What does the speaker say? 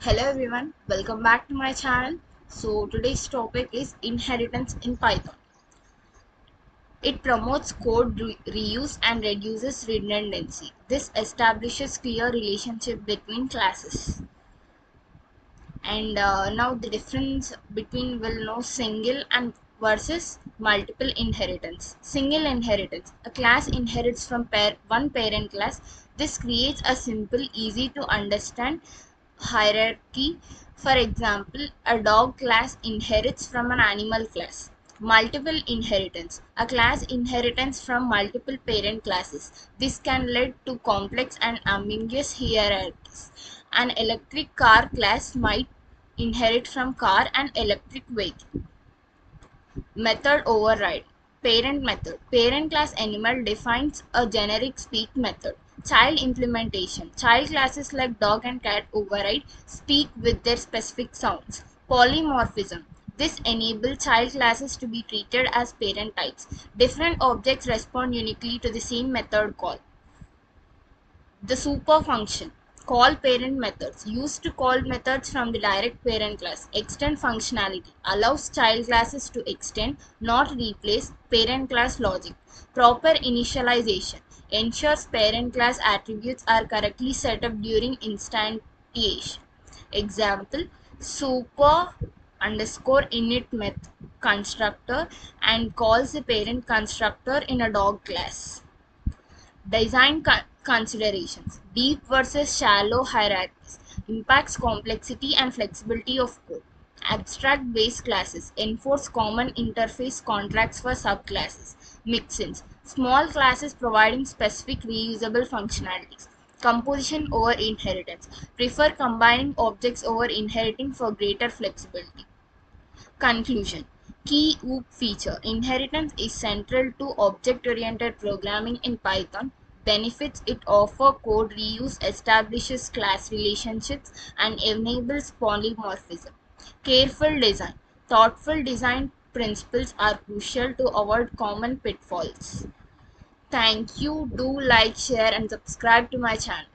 Hello everyone, welcome back to my channel. So today's topic is inheritance in Python. It promotes code reuse and reduces redundancy. This establishes clear relationship between classes. And now the difference between will know single and versus multiple inheritance. Single inheritance. A class inherits from one parent class. This creates a simple, easy to understand hierarchy. For example, a dog class inherits from an animal class. Multiple inheritance. A class inheritance from multiple parent classes. This can lead to complex and ambiguous hierarchies. An electric car class might inherit from car and electric vehicle. Method override. Parent method. Parent class animal defines a generic speak method. Child implementation. Child classes like dog and cat override speak with their specific sounds. Polymorphism. This enables child classes to be treated as parent types. Different objects respond uniquely to the same method call. The super function. Call parent methods. Used to call methods from the direct parent class. Extend functionality. Allows child classes to extend, not replace, parent class logic. Proper initialization. Ensures parent class attributes are correctly set up during instantiation. Example, super underscore init method constructor and calls the parent constructor in a dog class. Design considerations. Deep versus shallow hierarchies. Impacts complexity and flexibility of code. Abstract base classes. Enforce common interface contracts for subclasses. Mixins. Small classes providing specific reusable functionalities. Composition over inheritance. Prefer combining objects over inheriting for greater flexibility. Conclusion. Key OOP feature. Inheritance is central to object-oriented programming in Python. Benefits: it offers code reuse, establishes class relationships, and enables polymorphism. Careful design. Thoughtful design principles are crucial to avoid common pitfalls. Thank you. Do like, share, and subscribe to my channel.